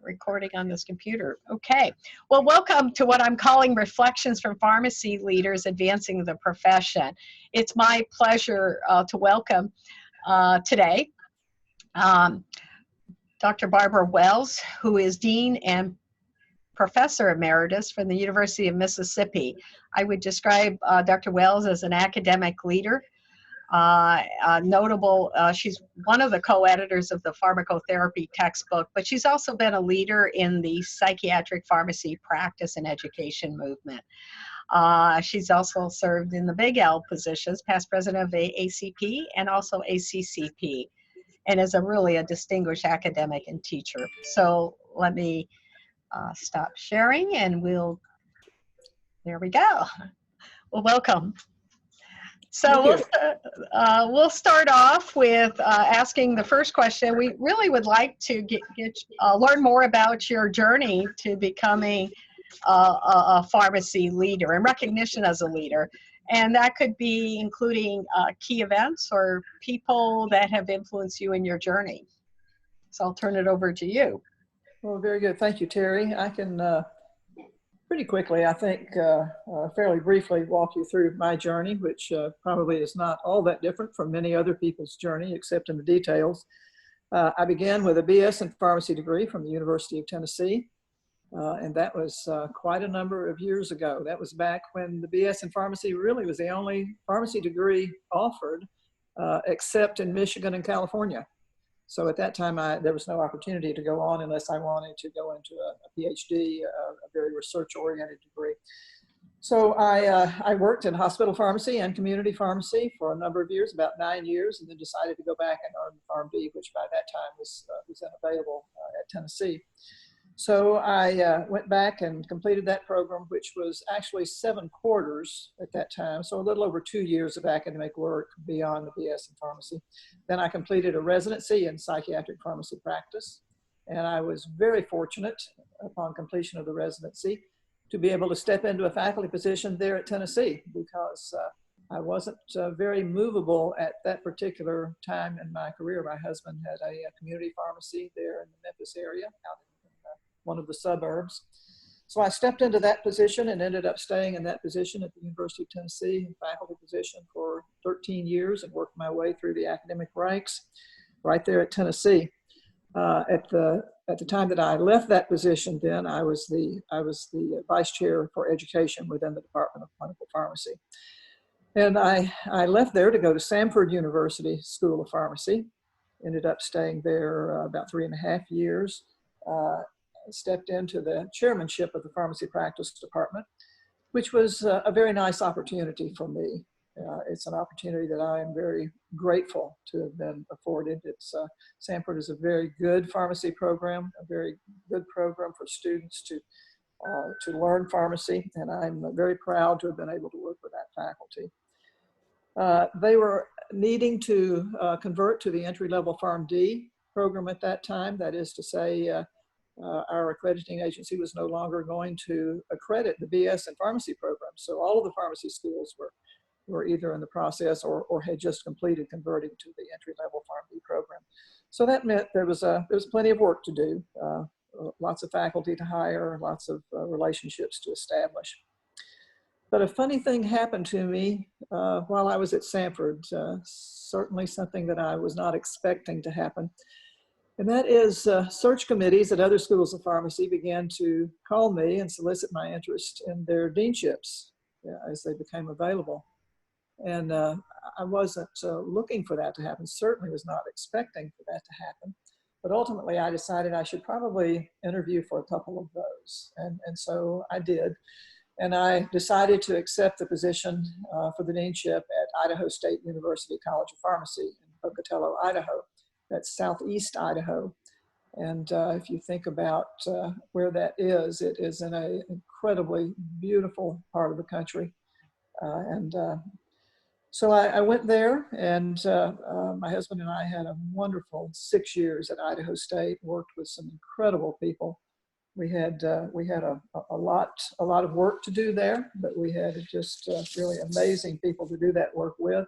recording on this computer. Okay. Well, welcome to what I'm calling Reflections from Pharmacy Leaders Advancing the Profession. It's my pleasure to welcome today Dr. Barbara Wells, who is Dean and Professor Emeritus from the University of Mississippi. I would describe Dr. Wells as an academic leader. Notable, she's one of the co-editors of the pharmacotherapy textbook, but she's also been a leader in the psychiatric pharmacy practice and education movement. She's also served in the big L positions, past president of AACP and also ACCP, and is really a distinguished academic and teacher. So let me stop sharing and there we go. Well, welcome. So we'll start off with asking the first question. We really would like to learn more about your journey to becoming a pharmacy leader and recognition as a leader. And that could be including key events or people that have influenced you in your journey. So I'll turn it over to you. Well, very good. Thank you, Terry. I can pretty quickly, I think, fairly briefly walk you through my journey, which probably is not all that different from many other people's journey, except in the details. I began with a BS in pharmacy degree from the University of Tennessee, and that was quite a number of years ago. That was back when the BS in pharmacy really was the only pharmacy degree offered, except in Michigan and California. So at that time, there was no opportunity to go on unless I wanted to go into a PhD, a very research-oriented degree. So I worked in hospital pharmacy and community pharmacy for a number of years, about 9 years, and then decided to go back and earn the PharmD, which by that time was unavailable at Tennessee. So I went back and completed that program, which was actually 7 quarters at that time, so a little over 2 years of academic work beyond the BS in pharmacy. Then I completed a residency in psychiatric pharmacy practice, and I was very fortunate upon completion of the residency to be able to step into a faculty position there at Tennessee, because I wasn't very movable at that particular time in my career. My husband had a community pharmacy there in the Memphis area, out in one of the suburbs. So I stepped into that position and ended up staying in that position at the University of Tennessee, faculty position for 13 years, and worked my way through the academic ranks right there at Tennessee. At the time that I left that position, then I was the vice chair for education within the Department of Clinical Pharmacy. And I left there to go to Samford University School of Pharmacy. Ended up staying there about 3.5 years. Stepped into the chairmanship of the pharmacy practice department, which was a very nice opportunity for me. It's an opportunity that I am very grateful to have been afforded. Samford is a very good pharmacy program, a very good program for students to learn pharmacy, and I'm very proud to have been able to work with that faculty. They were needing to convert to the entry-level PharmD program at that time. That is to say, our accrediting agency was no longer going to accredit the BS in pharmacy program. So all of the pharmacy schools were either in the process or had just completed converting to the entry-level PharmD program. So that meant there was plenty of work to do, lots of faculty to hire, lots of relationships to establish. But a funny thing happened to me while I was at Samford, certainly something that I was not expecting to happen. And that is search committees at other schools of pharmacy began to call me and solicit my interest in their deanships as they became available. And I wasn't looking for that to happen, certainly was not expecting for that to happen. But ultimately I decided I should probably interview for a couple of those. And so I did. And I decided to accept the position for the deanship at Idaho State University College of Pharmacy in Pocatello, Idaho. That's southeast Idaho. And if you think about where that is, it is in an incredibly beautiful part of the country. So I went there, and my husband and I had a wonderful 6 years at Idaho State, worked with some incredible people. We had a lot of work to do there, but we had just really amazing people to do that work with.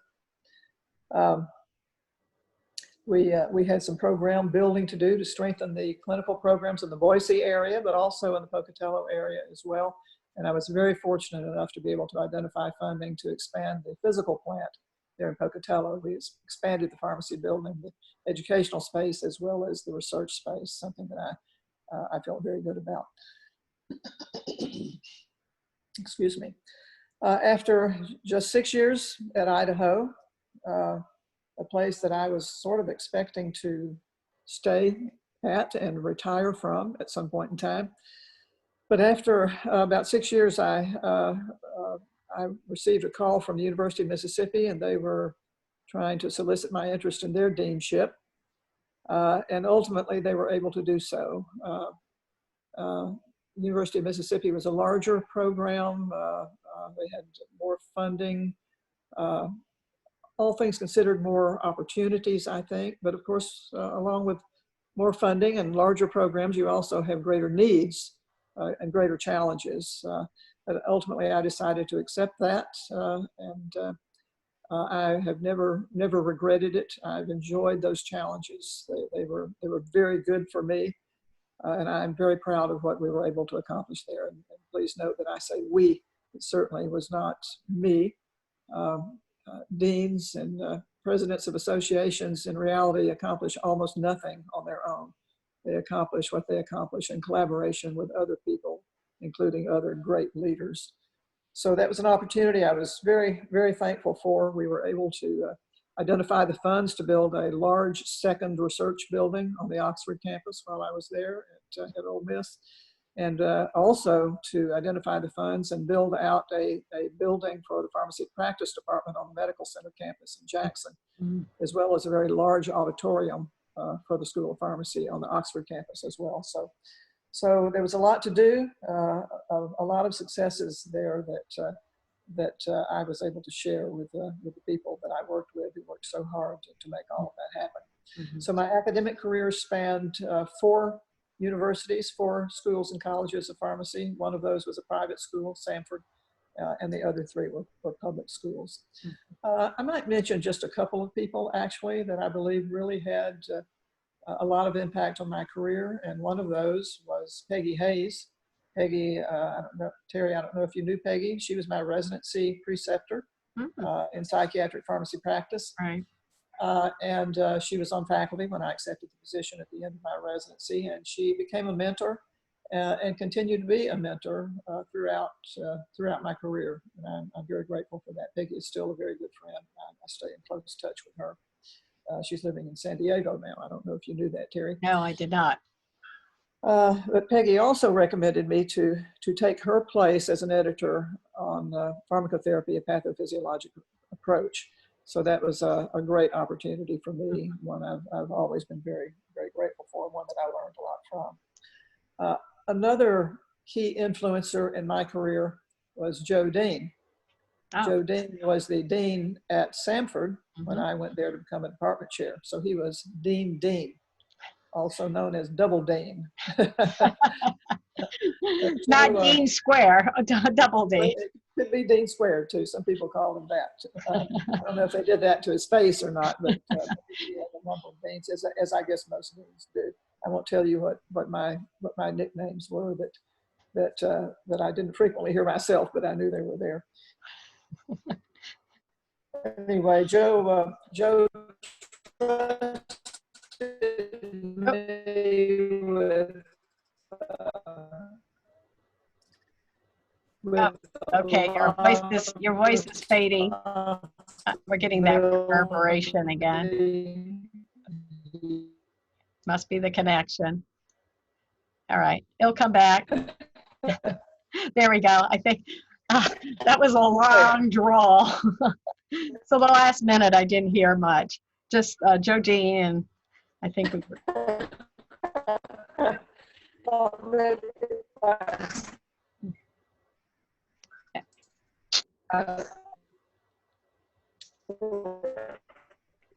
We had some program building to do to strengthen the clinical programs in the Boise area, but also in the Pocatello area as well. And I was very fortunate enough to be able to identify funding to expand the physical plant there in Pocatello. We expanded the pharmacy building, the educational space, as well as the research space, something that I felt very good about. Excuse me. After just 6 years at Idaho, a place that I was sort of expecting to stay at and retire from at some point in time. But after about 6 years, I received a call from the University of Mississippi, and they were trying to solicit my interest in their deanship. And ultimately, they were able to do so. University of Mississippi was a larger program. They had more funding. All things considered, more opportunities, I think. But of course, along with more funding and larger programs, you also have greater needs and greater challenges. But ultimately, I decided to accept that, and I have never regretted it. I've enjoyed those challenges. They were very good for me, and I'm very proud of what we were able to accomplish there. And please note that I say we. It certainly was not me. Deans and presidents of associations in reality accomplish almost nothing on their own. They accomplish what they accomplish in collaboration with other people, including other great leaders. So that was an opportunity I was very, very thankful for. We were able to identify the funds to build a large second research building on the Oxford campus while I was there at Ole Miss. And also to identify the funds and build out a building for the pharmacy practice department on the medical center campus in Jackson, as well as a very large auditorium for the School of Pharmacy on the Oxford campus as well. So there was a lot to do, a lot of successes there that I was able to share with the people that I worked with, who worked so hard to make all of that happen. So my academic career spanned 4 universities, 4 schools and colleges of pharmacy. One of those was a private school, Samford, and the other 3 were public schools. I might mention just a couple of people actually that I believe really had a lot of impact on my career, and one of those was Peggy Hayes. Peggy, I don't know, Terry, I don't know if you knew Peggy. She was my residency preceptor in psychiatric pharmacy practice. Right. And she was on faculty when I accepted the position at the end of my residency, and she became a mentor and continued to be a mentor throughout my career. And I'm very grateful for that. Peggy is still a very good friend. I stay in close touch with her. She's living in San Diego now. I don't know if you knew that, Terry. No, I did not. But Peggy also recommended me to take her place as an editor on pharmacotherapy, a pathophysiologic approach. So that was a great opportunity for me, one I've always been very, very grateful for, one that I learned a lot from. Another key influencer in my career was Joe Dean. Oh. Joe Dean was the dean at Samford when I went there to become a department chair. So he was Dean Dean, also known as Double Dean. Not Dean Square, Double Dean. It could be Dean Square too. Some people call him that. I don't know if they did that to his face or not, but he had a number of deans, as I guess most deans do. I won't tell you what my nicknames were that I didn't frequently hear myself, but I knew they were there. Anyway, Joe trusted me with okay, your voice is fading. We're getting that reverberation again. Must be the connection. All right, it'll come back. There we go. I think that was a long drawl. So the last minute I didn't hear much. Just Joe Dean, and I think we were.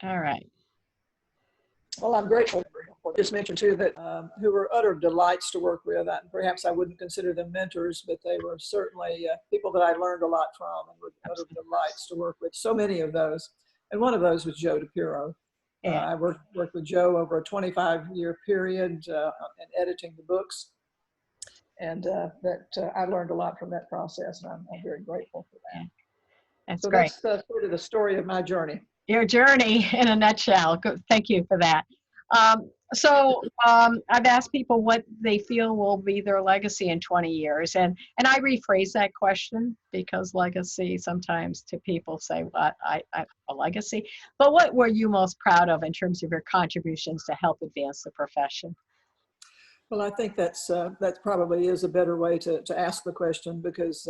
All right. Well, I'm grateful. Just mentioned too that who were utter delights to work with. Perhaps I wouldn't consider them mentors, but they were certainly people that I learned a lot from and were utter delights to work with. So many of those, and one of those was Joe DiPiero. Yeah. I worked with Joe over a 25-year period in editing the books. And I learned a lot from that process, and I'm very grateful for that. Yeah. That's So great. that's sort of the story of my journey. Your journey in a nutshell. Good. Thank you for that. I've asked people what they feel will be their legacy in 20 years. And I rephrase that question because legacy sometimes to people say, what, a legacy? But what were you most proud of in terms of your contributions to help advance the profession? Well, I think that probably is a better way to ask the question, because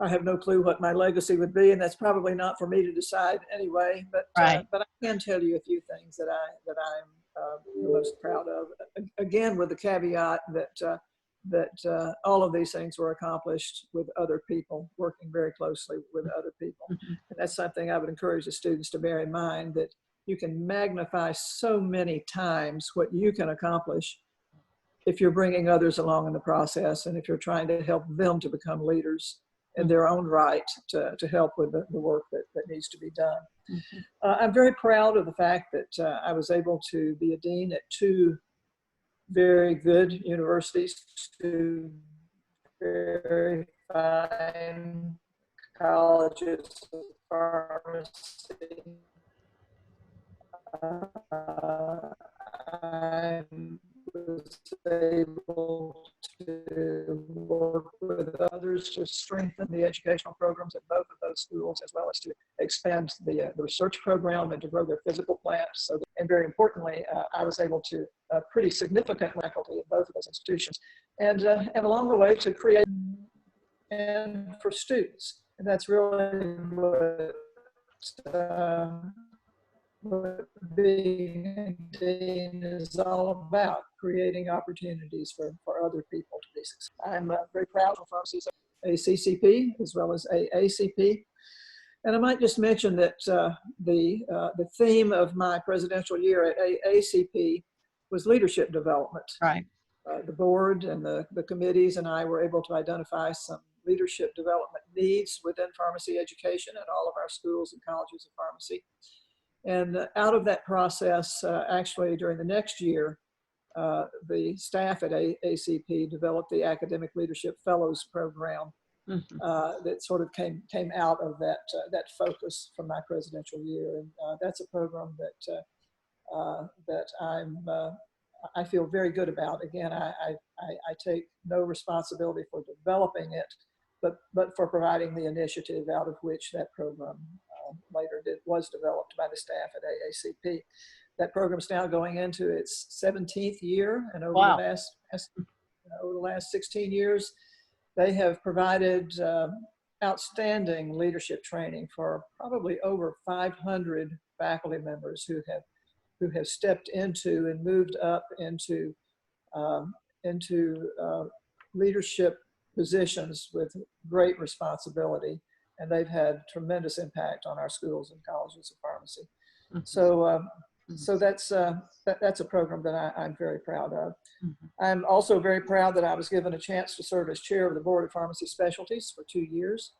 I have no clue what my legacy would be, and that's probably not for me to decide anyway. But Right. But I can tell you a few things that I'm the most proud of. Again, with the caveat that all of these things were accomplished with other people, working very closely with other people, Mm-hmm. and that's something I would encourage the students to bear in mind, that you can magnify so many times what you can accomplish if you're bringing others along in the process, and if you're trying to help them to become leaders in their own right to help with the work that needs to be done. Mm-hmm. I'm very proud of the fact that I was able to be a dean at two very good universities, two very fine colleges of pharmacy. I was able to work with others to strengthen the educational programs at both of those schools, as well as to expand the research program and to grow their physical plants. And very importantly, I was able to pretty significant faculty at both of those institutions, and along the way to create and for students. And that's really what being a dean is all about, creating opportunities for other people to be successful. I'm very proud of pharmacies, ACCP as well as AACP. And I might just mention that the theme of my presidential year at AACP was leadership development. Right. The board and the committees and I were able to identify some leadership development needs within pharmacy education at all of our schools and colleges of pharmacy. And out of that process, actually during the next year, the staff at ACP developed the Academic Leadership Fellows Program. Mm-hmm. That sort of came out of that focus from my presidential year, and that's a program that I feel very good about. Again, I take no responsibility for developing it, but for providing the initiative out of which that program later was developed by the staff at AACP. That program's now going into its 17th year, and over Wow. the last 16 years, they have provided outstanding leadership training for probably over 500 faculty members who have stepped into and moved up into leadership positions with great responsibility, and they've had tremendous impact on our schools and colleges of pharmacy. Mm-hmm. So that's a program that I'm very proud of. Mm-hmm. I'm also very proud that I was given a chance to serve as chair of the Board of Pharmacy Specialties for 2 years.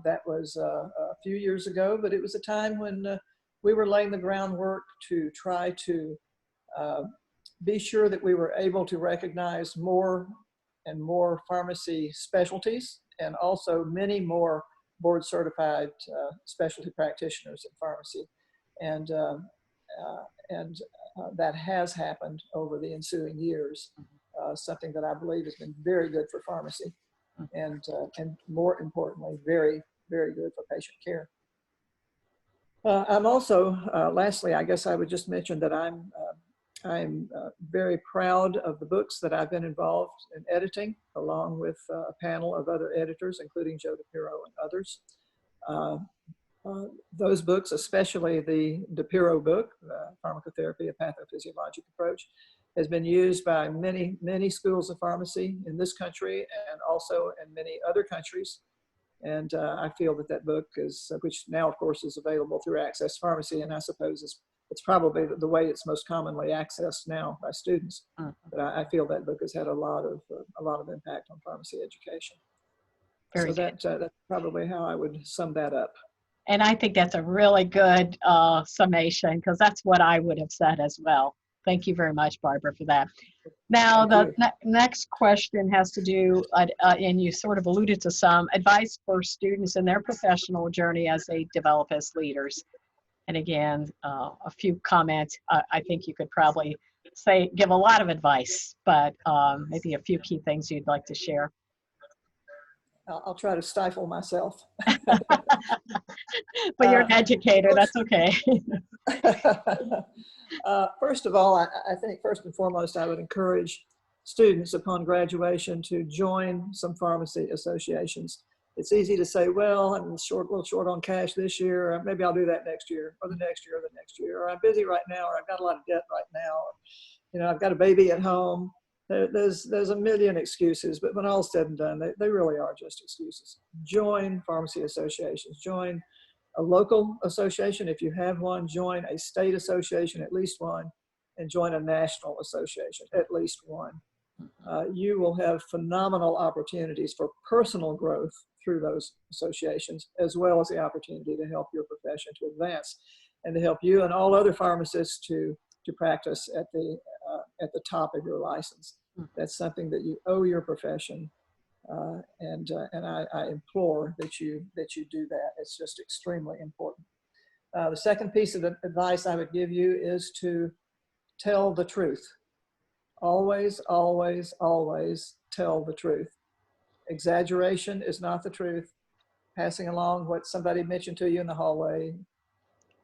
That was a few years ago, but it was a time when we were laying the groundwork to try to be sure that we were able to recognize more and more pharmacy specialties, and also many more board certified specialty practitioners in pharmacy. And that has happened over the ensuing years, something that I believe has been very good for pharmacy, and more importantly, very, very good for patient care. I'm also, lastly, I guess I would just mention that I'm very proud of the books that I've been involved in editing, along with a panel of other editors, including Joe DePiro and others. Those books, especially the DePiro book, Pharmacotherapy, A Pathophysiologic Approach, has been used by many, many schools of pharmacy in this country and also in many other countries. And I feel that book is, which now of course is available through Access Pharmacy, and I suppose it's probably the way it's most commonly accessed now by students. But I feel that book has had a lot of impact on pharmacy education. So that's probably how I would sum that up. And I think that's a really good summation, because that's what I would have said as well. Thank you very much, Barbara, for that. Now, Thank the you. next question has to do, and you sort of alluded to some, advice for students in their professional journey as they develop as leaders. And again, a few comments. I think you could probably give a lot of advice, but maybe a few key things you'd like to share. I'll try to stifle myself. But you're an educator, that's okay. First of all, I think first and foremost, I would encourage students upon graduation to join some pharmacy associations. It's easy to say, well, I'm a little short on cash this year, or maybe I'll do that next year, or the next year, or the next year, or I'm busy right now, or I've got a lot of debt right now, or, you know, I've got a baby at home. There's a million excuses, but when all's said and done, they really are just excuses. Join pharmacy associations. Join a local association if you have one. Join a state association, at least one, and join a national association, at least one. You will have phenomenal opportunities for personal growth through those associations, as well as the opportunity to help your profession to advance and to help you and all other pharmacists to practice at the top of your license. That's something that you owe your profession, and I implore that you do that. It's just extremely important. The second piece of advice I would give you is to tell the truth. Always, always, always tell the truth. Exaggeration is not the truth. Passing along what somebody mentioned to you in the hallway,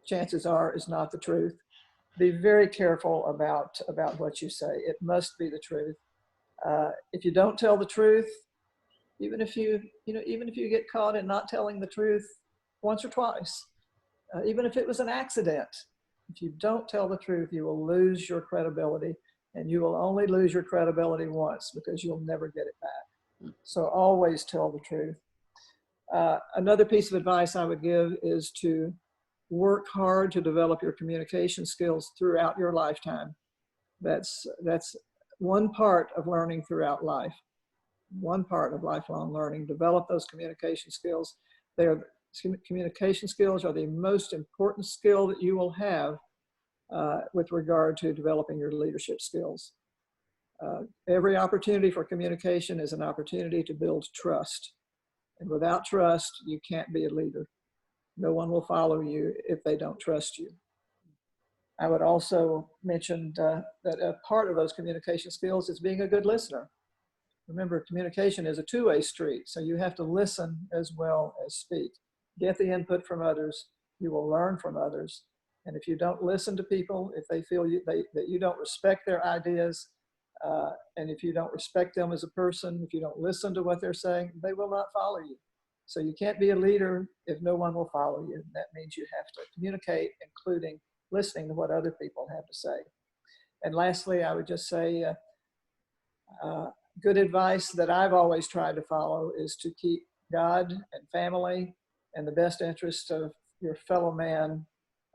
chances are, is not the truth. Be very careful about what you say. It must be the truth. If you don't tell the truth, even if you get caught in not telling the truth once or twice, even if it was an accident, if you don't tell the truth, you will lose your credibility, and you will only lose your credibility once, because you'll never get it back. So always tell the truth. Another piece of advice I would give is to work hard to develop your communication skills throughout your lifetime. That's one part of learning throughout life. One part of lifelong learning. Develop those communication skills. Communication skills are the most important skill that you will have with regard to developing your leadership skills. Every opportunity for communication is an opportunity to build trust. And without trust, you can't be a leader. No one will follow you if they don't trust you. I would also mention that a part of those communication skills is being a good listener. Remember, communication is a two-way street, so you have to listen as well as speak. Get the input from others. You will learn from others. And if you don't listen to people, if they feel that you don't respect their ideas, and if you don't respect them as a person, if you don't listen to what they're saying, they will not follow you. So you can't be a leader if no one will follow you. That means you have to communicate, including listening to what other people have to say. And lastly, I would just say, good advice that I've always tried to follow is to keep God and family and the best interest of your fellow man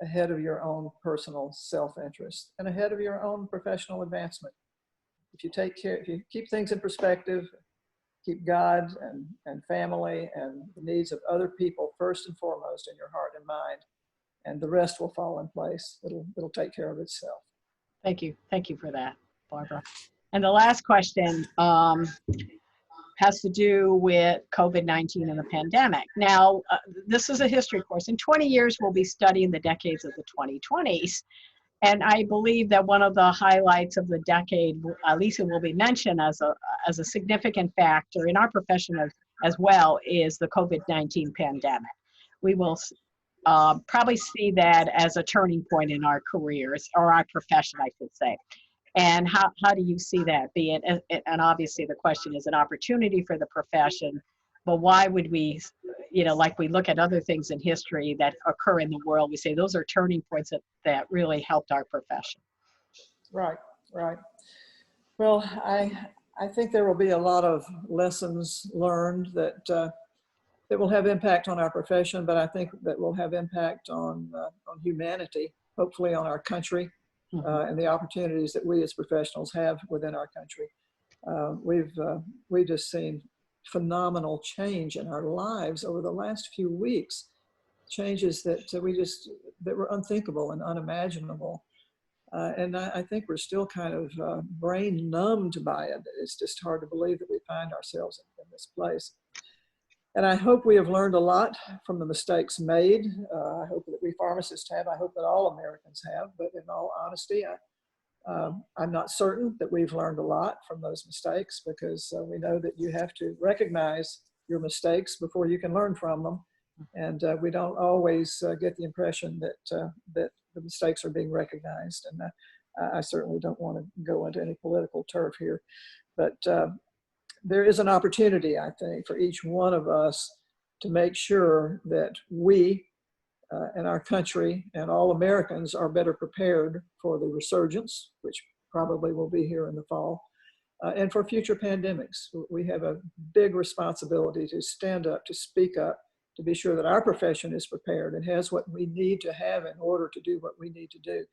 ahead of your own personal self-interest and ahead of your own professional advancement. If you keep things in perspective, keep God and family and the needs of other people first and foremost in your heart and mind, and the rest will fall in place. It'll take care of itself. Thank you for that, Barbara. And the last question has to do with COVID-19 and the pandemic. Now, this is a history course. In 20 years, we'll be studying the decades of the 2020s. And I believe that one of the highlights of the decade, at least it will be mentioned as a significant factor in our profession as well, is the COVID-19 pandemic. We will probably see that as a turning point in our careers, or our profession, I should say. And how do you see that being? And obviously the question is an opportunity for the profession, but why would we, like we look at other things in history that occur in the world, we say those are turning points that really helped our profession. Right. Well, I think there will be a lot of lessons learned that will have impact on our profession, but I think that will have impact on humanity, hopefully on our country. And the opportunities that we as professionals have within our country. We've just seen phenomenal change in our lives over the last few weeks. changes that that were unthinkable and unimaginable. And I think we're still kind of brain numbed by it. It's just hard to believe that we find ourselves in this place. And I hope we have learned a lot from the mistakes made. I hope that we pharmacists have. I hope that all Americans have. But in all honesty, I'm not certain that we've learned a lot from those mistakes, because we know that you have to recognize your mistakes before you can learn from them. And we don't always get the impression that the mistakes are being recognized. And I certainly don't want to go into any political turf here. But there is an opportunity, I think, for each one of us to make sure that we and our country and all Americans are better prepared for the resurgence, which probably will be here in the fall, and for future pandemics. We have a big responsibility to stand up, to speak up, to be sure that our profession is prepared and has what we need to have in order to do what we need to do,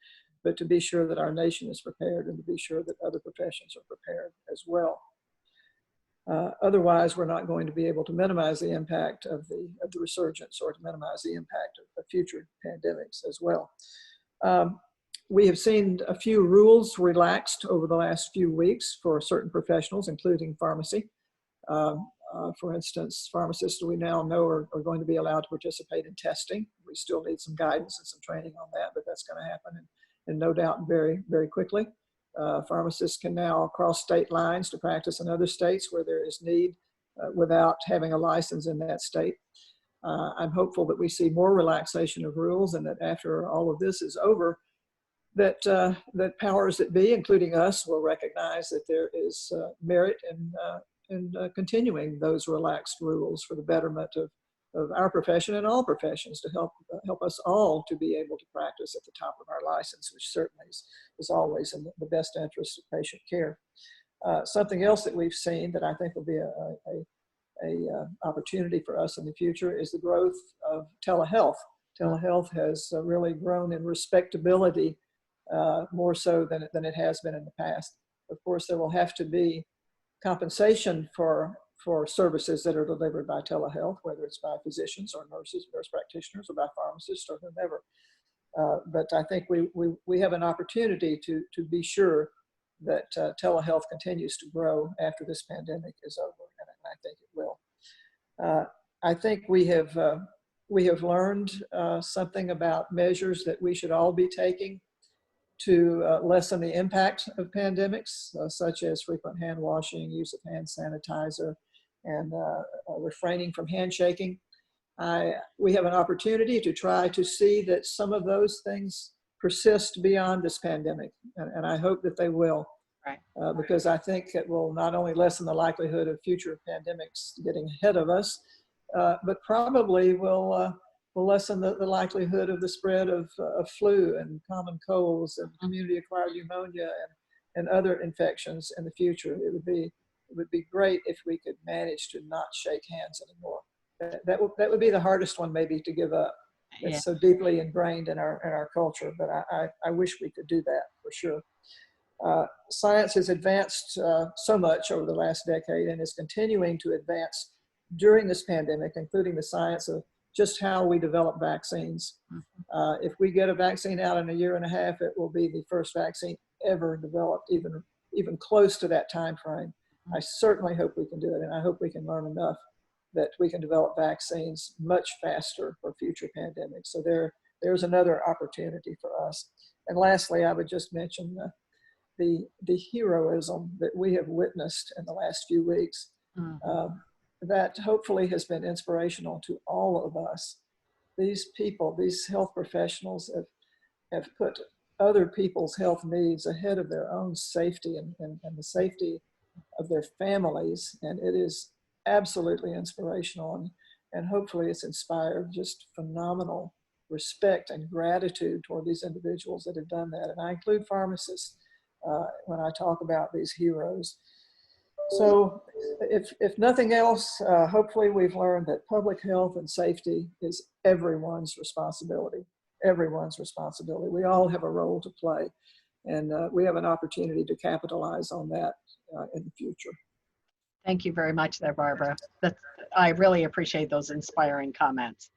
but to be sure that our nation is prepared and to be sure that other professions are prepared as well. Otherwise, we're not going to be able to minimize the impact of the resurgence, or to minimize the impact of future pandemics as well. We have seen a few rules relaxed over the last few weeks for certain professionals, including pharmacy. For instance, pharmacists we now know are going to be allowed to participate in testing. We still need some guidance and some training on that, but that's going to happen, and no doubt very, very quickly. Pharmacists can now cross state lines to practice in other states where there is need without having a license in that state. I'm hopeful that we see more relaxation of rules, and that after all of this is over, that powers that be, including us, will recognize that there is merit in continuing those relaxed rules for the betterment of our profession and all professions, to help us all to be able to practice at the top of our license, which certainly is always in the best interest of patient care. Something else that we've seen that I think will be a opportunity for us in the future is the growth of telehealth. Telehealth has really grown in respectability, more so than it has been in the past. Of course, there will have to be compensation for services that are delivered by telehealth, whether it's by physicians or nurses, nurse practitioners, or by pharmacists or whomever. But I think we have an opportunity to be sure that telehealth continues to grow after this pandemic is over, and I think it will. I think we have learned something about measures that we should all be taking to lessen the impact of pandemics, such as frequent hand washing, use of hand sanitizer, and refraining from handshaking. We have an opportunity to try to see that some of those things persist beyond this pandemic, and I hope that they will. Right. Because I think it will not only lessen the likelihood of future pandemics getting ahead of us, but probably will lessen the likelihood of the spread of flu and common colds and community-acquired pneumonia and other infections in the future. It would be great if we could manage to not shake hands anymore. That would be the hardest one maybe to give up. It's so deeply ingrained in our culture, but I wish we could do that for sure. Science has advanced so much over the last decade and is continuing to advance during this pandemic, including the science of just how we develop vaccines. If we get a vaccine out in a year and a half, it will be the first vaccine ever developed, even close to that time frame. I certainly hope we can do it, and I hope we can learn enough that we can develop vaccines much faster for future pandemics. So there's another opportunity for us. And lastly, I would just mention the heroism that we have witnessed in the last few weeks. That hopefully has been inspirational to all of us. These people, these health professionals have put other people's health needs ahead of their own safety and the safety of their families. And it is absolutely inspirational. And hopefully it's inspired just phenomenal respect and gratitude toward these individuals that have done that. And I include pharmacists when I talk about these heroes. So if nothing else, hopefully we've learned that public health and safety is everyone's responsibility. Everyone's responsibility. We all have a role to play, and we have an opportunity to capitalize on that in the future. Thank you very much there, Barbara. I really appreciate those inspiring comments.